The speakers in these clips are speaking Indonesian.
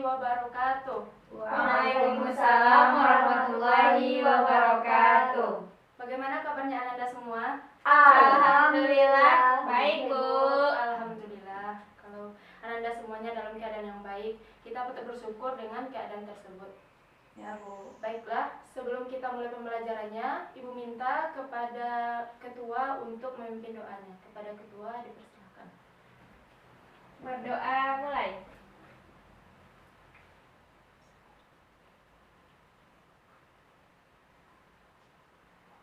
wabarakatuh. Waalaikumsalam warahmatullahi wabarakatuh. Bagaimana kabarnya Ananda semua? Alhamdulillah baik, Bu. Alhamdulillah. Kalau Ananda semuanya dalam keadaan yang baik, kita patut bersyukur dengan keadaan tersebut. Ya, Bu. Baiklah, sebelum kita mulai pembelajarannya, Ibu minta kepada ketua untuk memimpin doanya. Kepada ketua dipersilakan. Berdoa mulai.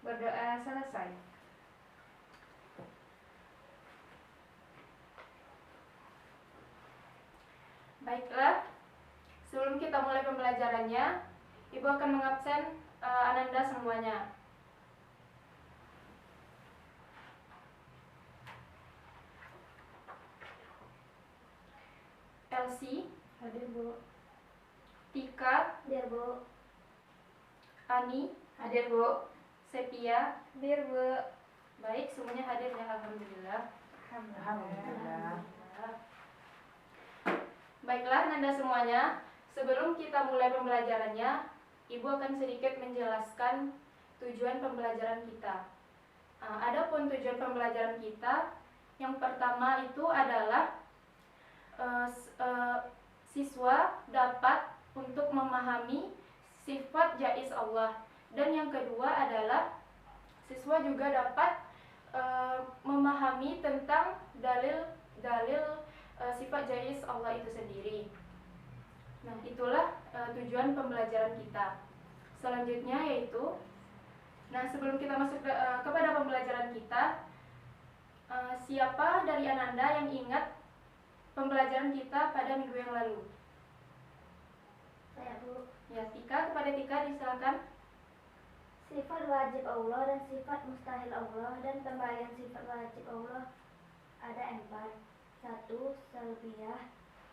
Berdoa selesai. Baiklah, sebelum kita mulai pembelajarannya, Ibu akan mengabsen Ananda semuanya. Elsie, Hadir, Bu. Tika, Hadir, Bu. Ani, Hadir, Bu. Sepia. Hadir, Bu. Baik, semuanya hadir ya, alhamdulillah. Alhamdulillah. Baiklah, Nanda semuanya, sebelum kita mulai pembelajarannya, Ibu akan sedikit menjelaskan tujuan pembelajaran kita. Adapun tujuan pembelajaran kita, yang pertama itu adalah siswa dapat untuk memahami sifat jaiz Allah, dan yang kedua adalah siswa juga dapat memahami tentang dalil-dalil sifat jaiz Allah itu sendiri. Nah, itulah tujuan pembelajaran kita. Selanjutnya yaitu, sebelum kita masuk kepada pembelajaran kita, siapa dari Ananda yang ingat pembelajaran kita pada minggu yang lalu? Saya, Bu. Ya, Tika, kepada Tika disilakan. Sifat wajib Allah dan sifat mustahil Allah dan pembagian sifat wajib Allah ada 4. 1. Salbiyah,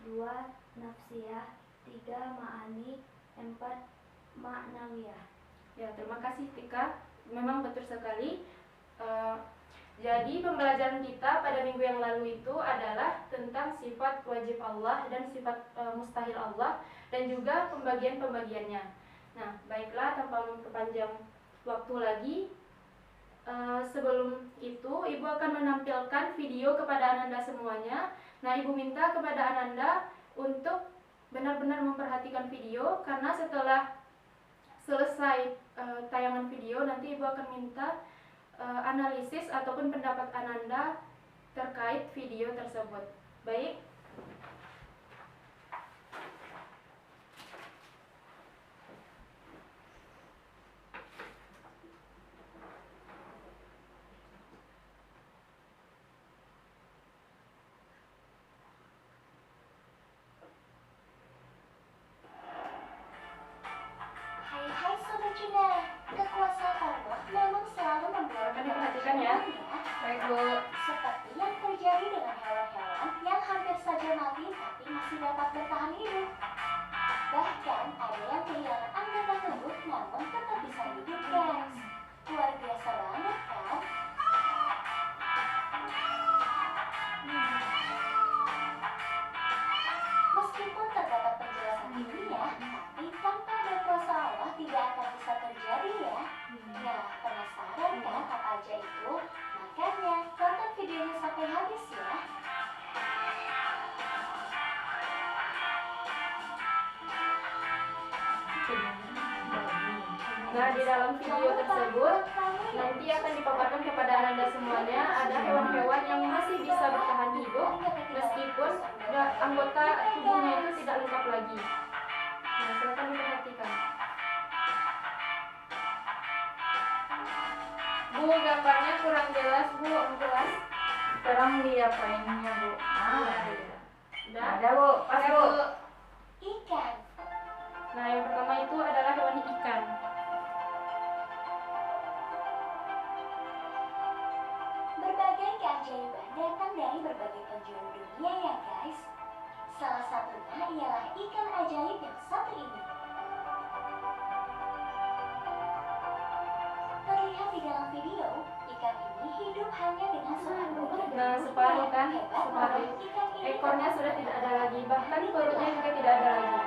2. Nafsiyah, 3. Ma'ani, 4. Ma'nawiyah. Ya, terima kasih Tika. Memang betul sekali. Jadi pembelajaran kita pada minggu yang lalu itu adalah tentang sifat wajib Allah dan sifat mustahil Allah, dan juga pembagian-pembagiannya. Nah, baiklah, tanpa memperpanjang waktu lagi, sebelum itu Ibu akan menampilkan video kepada Ananda semuanya. Nah, Ibu minta kepada Ananda untuk benar-benar memperhatikan video, karena setelah selesai tayangan video, nanti Ibu akan minta analisis ataupun pendapat Ananda terkait video tersebut. Baik. Hai Sobat Cina, kekuasaan Allah memang selalu membuat Akan diperhatikan ya. Baik, Bu. seperti yang terjadi dengan hewan-hewan yang hampir saja mati tapi masih dapat bertahan hidup. Bahkan ada yang kehilangan anggota tubuh namun tetap bisa hidup, guys. Luar biasa banget kan? Meskipun terdapat penjelasan ilmiah, tapi tanpa berkuasa Allah tidak akan bisa terjadi ya. Nah, penasaran kan apa aja itu? Makanya tonton videonya sampai habis ya. Nah, di dalam video tersebut nanti akan dipaparkan kepada Ananda semuanya ada hewan-hewan yang masih bisa bertahan hidup meskipun anggota tubuhnya itu tidak lengkap lagi. Nah, silakan diperhatikan. Bu, gambarnya kurang jelas, Bu. Jelas? Tolong diapainnya, Bu. Udah? Ada, Bu. Pas, Bu. Ikan. Nah, yang pertama itu adalah hewan ikan. Berbagai keajaiban datang dari berbagai penjuru dunia ya guys. Salah satunya ialah ikan ajaib yang satu ini. Terlihat di dalam video, ikan ini hidup hanya dengan separuh. Nah, separuh kan? Hebat Separuh. loh, ikan ini Ekornya sudah tidak ada lagi, bahkan perutnya juga tidak ada lagi.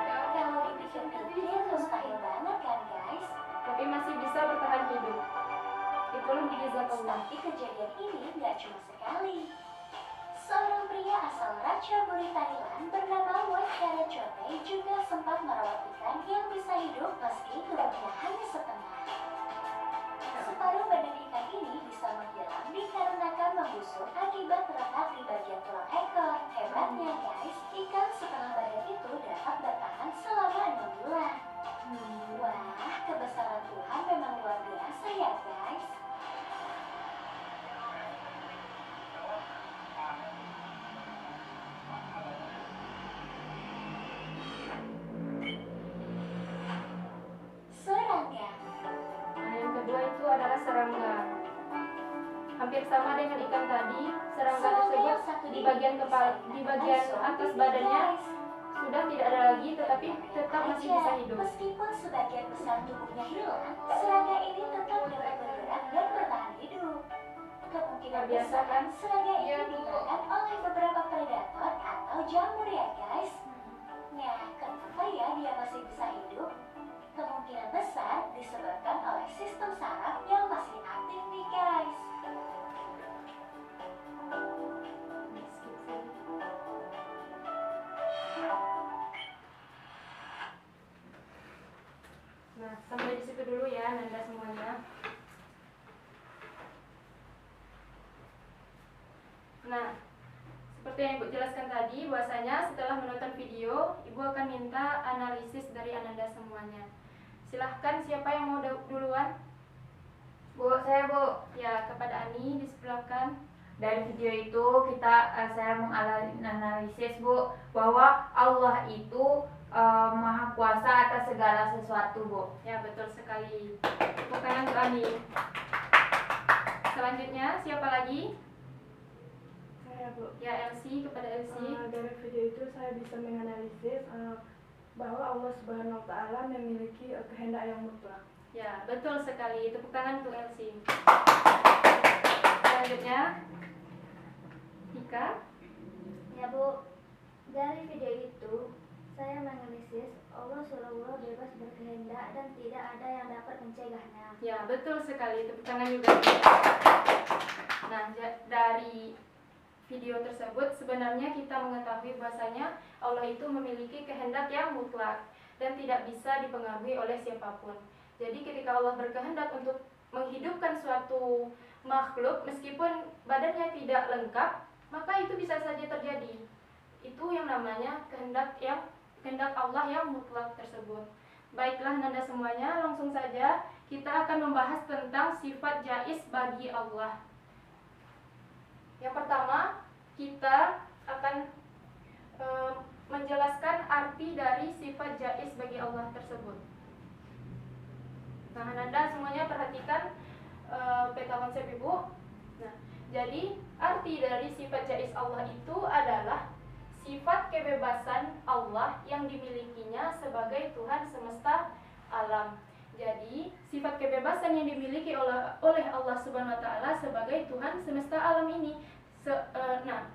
jazakallah. Tapi kejadian ini nggak cuma sekali. Seorang pria asal Ratchaburi Thailand bernama Wat Karachote juga sempat merawat ikan yang bisa hidup meski tulangnya hanya setengah. Separuh badan ikan ini bisa menghilang dikarenakan membusuk akibat terletak di bagian tulang ekor. Hebatnya guys, ikan setengah badan itu dapat bertahan selama 6 bulan. Wah, kebesaran Tuhan memang luar biasa ya guys. Serangga. Nah, yang kedua itu adalah serangga. Hampir sama dengan ikan tadi, serangga tersebut di bagian kepala, di bagian atas badannya sudah tidak ada lagi, tetapi tetap masih bisa hidup. Meskipun sebagian besar tubuhnya hilang, serangga ini tetap dapat bergerak dan bertahan hidup. Kemungkinan Biasa besar kan? serangga ini Iya, Bu. dimakan oleh beberapa predator atau jamur ya guys. Nah, kenapa ya dia masih bisa hidup? Kemungkinan besar disebabkan oleh sistem saraf yang masih aktif nih guys. Nah, sampai di situ dulu ya Nanda semuanya. Nah, seperti yang Ibu jelaskan tadi, bahwasanya setelah menonton video, Ibu akan minta analisis dari Ananda semuanya. Silahkan, siapa yang mau duluan? Bu, saya Bu. Ya, kepada Ani disebelahkan. Dari video itu saya menganalisis Bu bahwa Allah itu maha kuasa atas segala sesuatu Bu. Ya, betul sekali. Tepuk tangan untuk Ani. Selanjutnya, siapa lagi? Saya Bu. Ya, Elsie, kepada Elsie. Dari video itu saya bisa menganalisis bahwa Allah Subhanahu Wa Taala memiliki kehendak yang mutlak. Ya, betul sekali. Tepuk tangan untuk Elsie. Selanjutnya, Tika. Ya Bu, dari video itu saya menganalisis Allah Subhanahu bebas berkehendak dan tidak ada yang dapat mencegahnya. Ya, betul sekali. Tepuk tangan juga. Nah, dari video tersebut sebenarnya kita mengetahui bahwasanya Allah itu memiliki kehendak yang mutlak dan tidak bisa dipengaruhi oleh siapapun. Jadi ketika Allah berkehendak untuk menghidupkan suatu makhluk meskipun badannya tidak lengkap, maka itu bisa saja terjadi. Itu yang namanya kehendak Allah yang mutlak tersebut. Baiklah Nanda semuanya, langsung saja kita akan membahas tentang sifat jaiz bagi Allah. Yang pertama, kita akan menjelaskan arti dari sifat jaiz bagi Allah tersebut. Nah, Nanda semuanya perhatikan peta konsep Ibu. Nah, jadi arti dari sifat jaiz Allah itu adalah sifat kebebasan Allah yang dimilikinya sebagai Tuhan semesta alam. Jadi, sifat kebebasan yang dimiliki oleh Allah Subhanahu wa taala sebagai Tuhan semesta alam ini. Nah,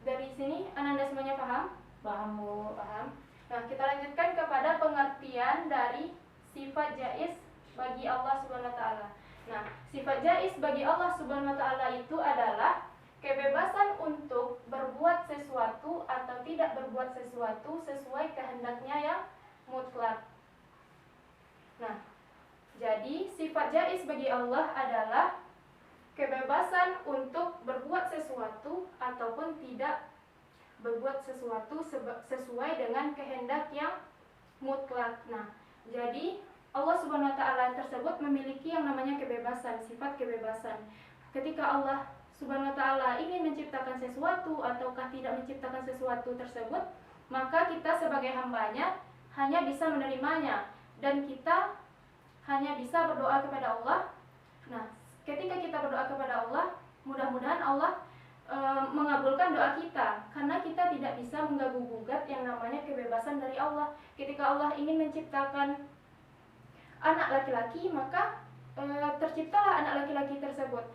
dari sini Ananda semuanya paham? Paham Bu. Paham. Nah, kita lanjutkan kepada pengertian dari sifat jaiz bagi Allah Subhanahu wa taala. Nah, sifat jaiz bagi Allah Subhanahu wa taala itu adalah kebebasan untuk berbuat sesuatu atau tidak berbuat sesuatu sesuai kehendaknya yang mutlak. Nah, jadi sifat jaiz bagi Allah adalah kebebasan untuk berbuat sesuatu ataupun tidak berbuat sesuatu sesuai dengan kehendak yang mutlak. Nah, jadi Allah Subhanahu wa taala tersebut memiliki yang namanya kebebasan, sifat kebebasan. Ketika Allah Subhanahu wa taala ingin menciptakan sesuatu ataukah tidak menciptakan sesuatu tersebut, maka kita sebagai hambanya hanya bisa menerimanya dan kita hanya bisa berdoa kepada Allah. Nah, ketika kita berdoa kepada Allah, mudah-mudahan Allah mengabulkan doa kita, karena kita tidak bisa mengganggu-gugat yang namanya kebebasan dari Allah. Ketika Allah ingin menciptakan anak laki-laki, maka terciptalah anak laki-laki tersebut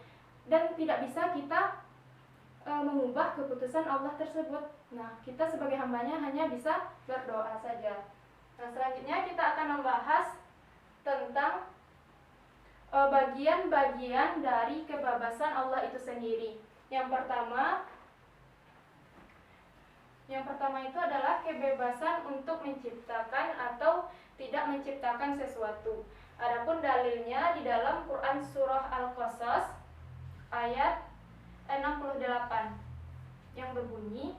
dan tidak bisa kita mengubah keputusan Allah tersebut. Nah, kita sebagai hambanya hanya bisa berdoa saja. Nah, selanjutnya kita akan membahas tentang bagian-bagian dari kebebasan Allah itu sendiri. Yang pertama itu adalah kebebasan untuk menciptakan atau tidak menciptakan sesuatu. Adapun dalilnya di dalam Quran surah Al-Qasas ayat 68 yang berbunyi,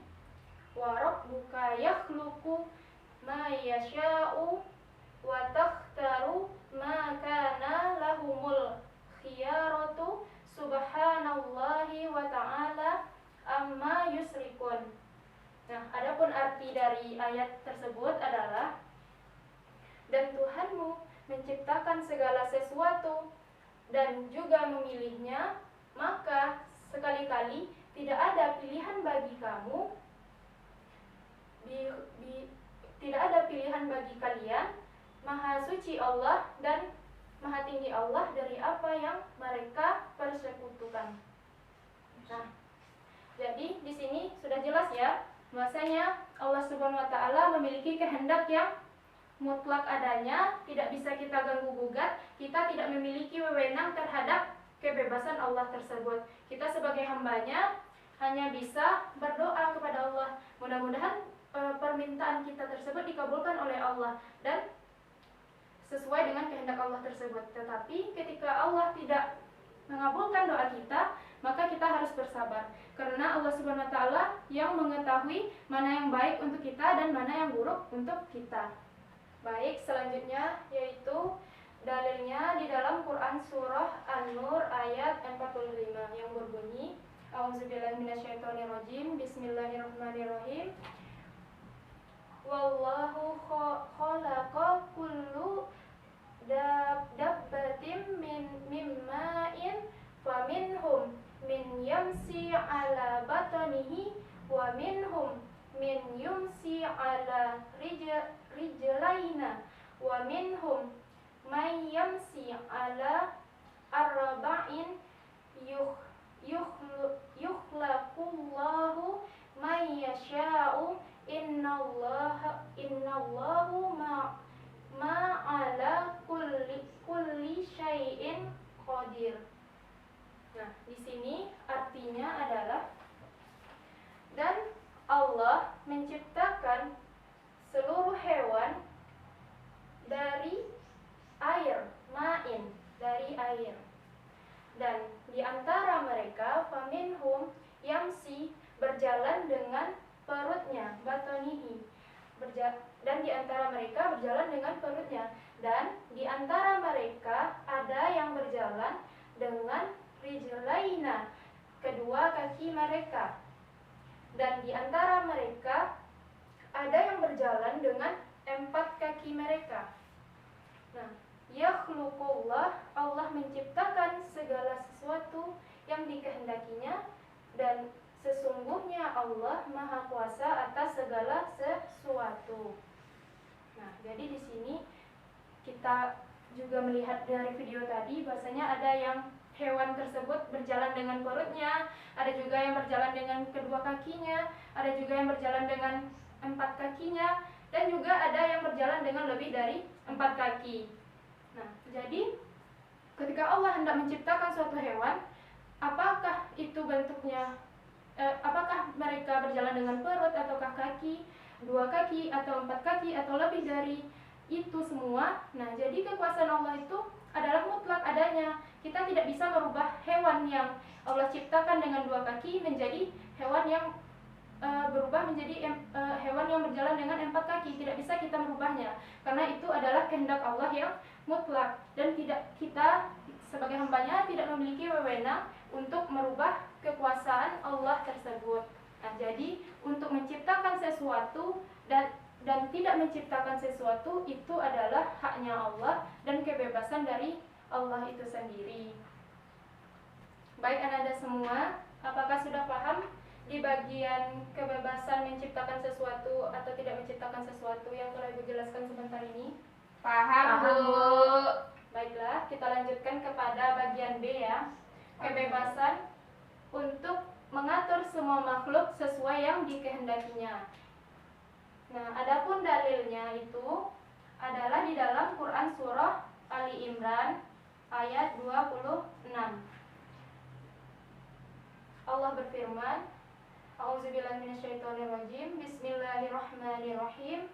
wa rabbuka yakhluqu ma yasha'u wa takhtaru ma kana lahumul khiyaratu subhanallahi wa ta'ala amma yusrikun. Nah, adapun arti dari ayat tersebut adalah, dan Tuhanmu menciptakan segala sesuatu dan juga memilihnya, maka sekali-kali tidak ada pilihan bagi kamu, tidak ada pilihan bagi kalian. Maha suci Allah dan maha tinggi Allah dari apa yang mereka persekutukan. Nah, jadi di sini sudah jelas ya, bahwasanya Allah Subhanahu wa taala memiliki kehendak yang mutlak adanya, tidak bisa kita ganggu gugat, kita tidak memiliki wewenang terhadap kebebasan Allah tersebut. Kita sebagai hambanya hanya bisa berdoa kepada Allah. Mudah-mudahan permintaan kita tersebut dikabulkan oleh Allah dan sesuai dengan kehendak Allah tersebut. Tetapi ketika Allah tidak mengabulkan doa kita, maka kita harus bersabar, karena Allah Subhanahu wa taala yang mengetahui mana yang baik untuk kita dan mana yang buruk untuk kita. Baik, selanjutnya yaitu dalilnya di dalam Quran surah An-Nur ayat 45 yang berbunyi, A'udzubillahi minasyaitonirrajim, bismillahirrahmanirrahim. Wallahu khalaqa kullu dabbatin min ma'in faminhum min yamsi ala batnihi wa minhum min yumsi ala rijlaina wa minhum man yamsi ala arba'in yukhlaqullahu man yasha'u innallahu ma'ala kulli syai'in qadir. Nah, di sini artinya adalah, dan Allah menciptakan seluruh hewan dari air, ma'in, dari air. Dan di antara mereka faminhum yamsi, berjalan dengan perutnya, batonihi, dan di antara mereka berjalan dengan perutnya, dan di antara mereka ada yang berjalan dengan rijlaina, kedua kaki mereka, dan di antara mereka ada yang berjalan dengan 4 kaki mereka. Nah, yakhluqullah, Allah menciptakan segala sesuatu yang dikehendakinya, dan sesungguhnya Allah Maha Kuasa atas segala sesuatu. Nah, jadi di sini kita juga melihat dari video tadi bahwasanya ada yang hewan tersebut berjalan dengan perutnya, ada juga yang berjalan dengan kedua kakinya, ada juga yang berjalan dengan 4 kakinya, dan juga ada yang berjalan dengan lebih dari 4 kaki. Nah, jadi ketika Allah hendak menciptakan suatu hewan, apakah itu bentuknya, apakah mereka berjalan dengan perut ataukah kaki, 2 kaki atau 4 kaki atau lebih dari itu semua. Nah, jadi kekuasaan Allah itu adalah mutlak adanya. Kita tidak bisa merubah hewan yang Allah ciptakan dengan 2 kaki menjadi hewan yang berubah menjadi hewan yang berjalan dengan 4 kaki. Tidak bisa kita merubahnya, karena itu adalah kehendak Allah yang mutlak, dan kita sebagai hambanya tidak memiliki wewenang untuk merubah kekuasaan Allah tersebut. Nah, jadi untuk menciptakan sesuatu dan tidak menciptakan sesuatu itu adalah haknya Allah dan kebebasan dari Allah itu sendiri. Baik anak-anak semua, apakah sudah paham di bagian kebebasan menciptakan sesuatu atau tidak menciptakan sesuatu yang telah Ibu jelaskan sebentar ini? Paham, Bu. Baiklah, kita lanjutkan kepada bagian B ya. Kebebasan untuk mengatur semua makhluk sesuai yang dikehendakinya. Nah, adapun dalilnya itu adalah di dalam Quran surah Ali Imran ayat 26. Allah berfirman, A'udzubillahi minasyaitonirrajim. Bismillahirrahmanirrahim.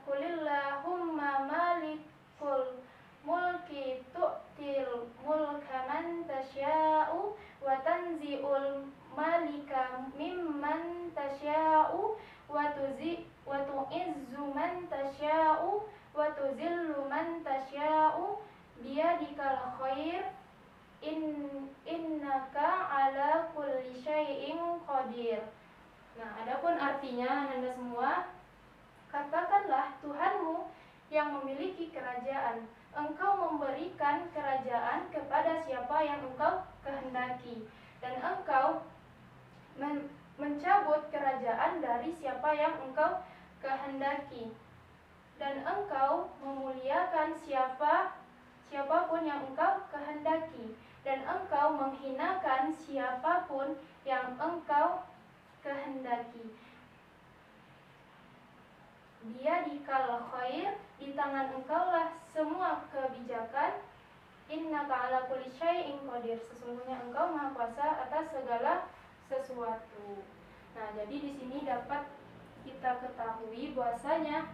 Qulillahumma malikul mulki tu'til mulka man tasya'u wa tanzi'ul malika mimman tasya'u wa tu'izzu man tasya'u wa tuzillu man tasya'u biyadikal khair innaka ala kulli syai'in qadir. Nah, adapun artinya Anda semua, katakanlah Tuhanmu yang memiliki kerajaan. Engkau memberikan kerajaan kepada siapa yang engkau kehendaki, dan engkau mencabut kerajaan dari siapa yang engkau kehendaki, dan engkau memuliakan siapapun yang engkau kehendaki, dan engkau menghinakan siapapun yang engkau kehendaki. Biyadikal khair, di tangan engkaulah semua kebijakan. Innaka ala kulli syai'in qadir, sesungguhnya engkau maha kuasa atas segala sesuatu. Nah, jadi di sini dapat kita ketahui bahwasanya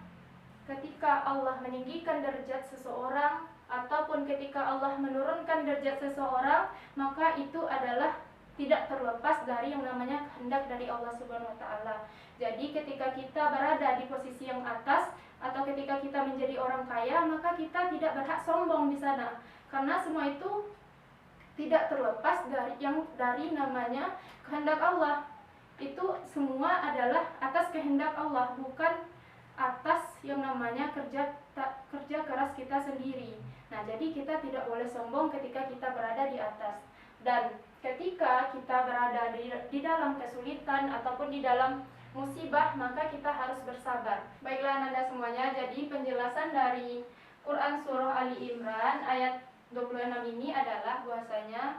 ketika Allah meninggikan derajat seseorang ataupun ketika Allah menurunkan derajat seseorang, maka itu adalah tidak terlepas dari yang namanya kehendak dari Allah Subhanahu wa taala. Jadi ketika kita berada di posisi yang atas atau ketika kita menjadi orang kaya, maka kita tidak berhak sombong di sana. Karena semua itu tidak terlepas dari namanya kehendak Allah. Itu semua adalah atas kehendak Allah, bukan atas yang namanya kerja keras kita sendiri. Nah, jadi kita tidak boleh sombong ketika kita berada di atas. Dan ketika kita berada di dalam kesulitan ataupun di dalam musibah, maka kita harus bersabar. Baiklah Anda semuanya, jadi penjelasan dari Quran Surah Ali Imran ayat 26 ini adalah bahwasanya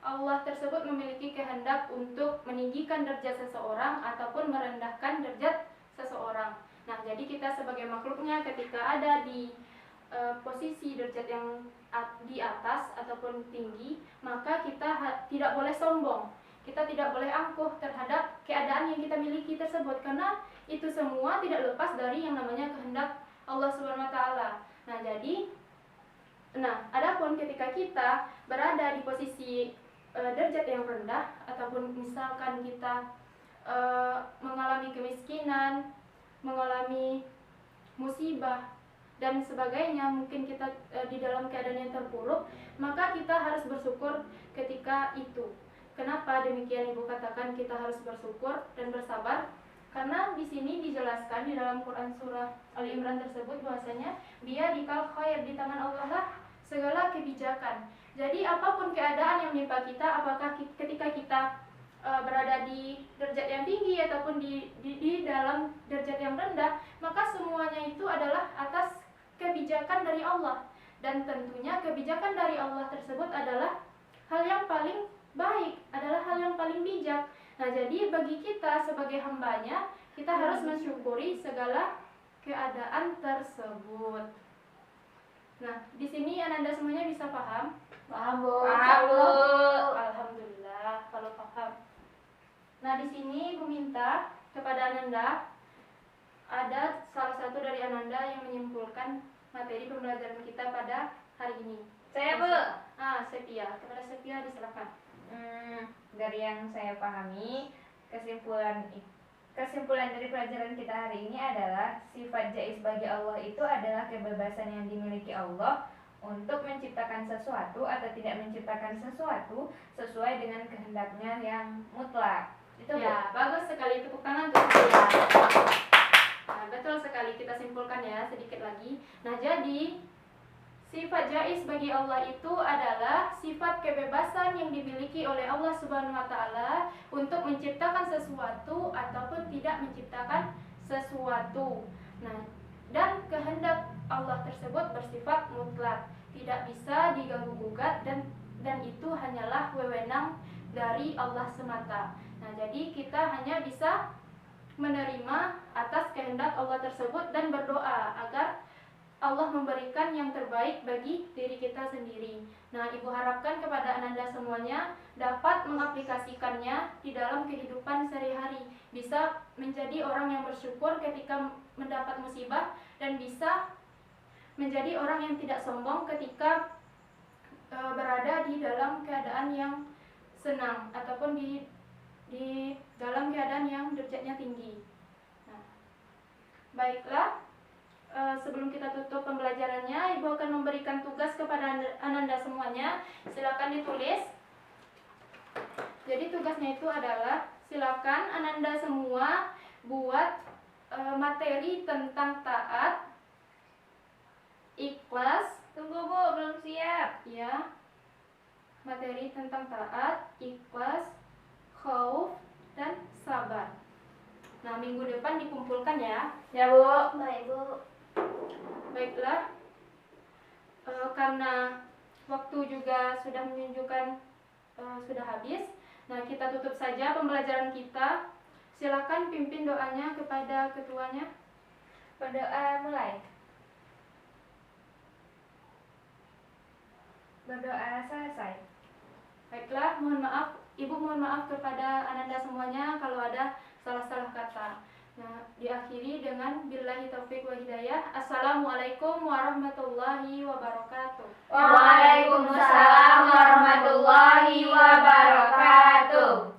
Allah tersebut memiliki kehendak untuk meninggikan derajat seseorang ataupun merendahkan derajat seseorang. Nah, jadi kita sebagai makhluknya ketika ada di posisi derajat yang di atas ataupun tinggi, maka kita tidak boleh sombong. Kita tidak boleh angkuh terhadap keadaan yang kita miliki tersebut, karena itu semua tidak lepas dari yang namanya kehendak Allah Subhanahu wa taala. Nah, adapun ketika kita berada di posisi derajat yang rendah ataupun misalkan kita mengalami kemiskinan, mengalami musibah dan sebagainya, mungkin kita di dalam keadaan yang terpuruk, maka kita harus bersyukur ketika itu. Kenapa demikian Ibu katakan kita harus bersyukur dan bersabar? Karena di sini dijelaskan di dalam Quran surah Ali Imran tersebut bahwasanya biyadikal khair, di tangan Allah lah segala kebijakan. Jadi apapun keadaan yang menimpa kita, apakah ketika kita berada di derajat yang tinggi ataupun di dalam derajat yang rendah, maka semuanya itu adalah atas kebijakan dari Allah. Dan tentunya kebijakan dari Allah tersebut adalah hal yang paling baik, adalah hal yang paling bijak. Nah, jadi bagi kita sebagai hambanya, kita harus mensyukuri segala keadaan tersebut. Nah, di sini Anda semuanya bisa paham? Paham, Bu. Paham, Bu. Alhamdulillah kalau paham. Nah, di sini Ibu minta kepada Ananda, ada salah satu dari Ananda yang menyimpulkan materi pembelajaran kita pada hari ini. Saya, Bu. Sepia. Kepada Sepia disilakan. Dari yang saya pahami, kesimpulan dari pelajaran kita hari ini adalah sifat jaiz bagi Allah itu adalah kebebasan yang dimiliki Allah untuk menciptakan sesuatu atau tidak menciptakan sesuatu sesuai dengan kehendaknya yang mutlak. Itu Ya, bagus sekali, tepuk tangan untuk Sepia. Nah, betul sekali, kita simpulkan ya sedikit lagi. Nah, jadi sifat jaiz bagi Allah itu adalah sifat kebebasan yang dimiliki oleh Allah Subhanahu wa taala untuk menciptakan sesuatu ataupun tidak menciptakan sesuatu. Nah, dan kehendak Allah tersebut bersifat mutlak, tidak bisa diganggu-gugat dan itu hanyalah wewenang dari Allah semata. Nah, jadi kita hanya bisa menerima atas kehendak Allah tersebut dan berdoa agar Allah memberikan yang terbaik bagi diri kita sendiri. Nah, Ibu harapkan kepada Ananda semuanya dapat mengaplikasikannya di dalam kehidupan sehari-hari. Bisa menjadi orang yang bersyukur ketika mendapat musibah dan bisa menjadi orang yang tidak sombong ketika berada di dalam keadaan yang senang ataupun di dalam keadaan yang derajatnya tinggi. Nah, baiklah, sebelum kita tutup pembelajarannya, Ibu akan memberikan tugas kepada Ananda semuanya. Silakan ditulis. Jadi tugasnya itu adalah silakan Ananda semua buat materi tentang taat, ikhlas. Tunggu Bu, belum siap. Ya, materi tentang taat, ikhlas, khauf, dan sabar. Nah, minggu depan dikumpulkan ya. Ya Bu. Baik Bu. Baiklah, karena waktu juga sudah menunjukkan sudah habis. Nah, kita tutup saja pembelajaran kita. Silakan pimpin doanya kepada ketuanya. Berdoa mulai. Berdoa selesai. Baiklah, mohon maaf, Ibu mohon maaf kepada Ananda semuanya kalau ada salah-salah kata. Nah, diakhiri dengan billahi taufiq wa hidayah. Assalamualaikum warahmatullahi wabarakatuh. Waalaikumsalam warahmatullahi wabarakatuh.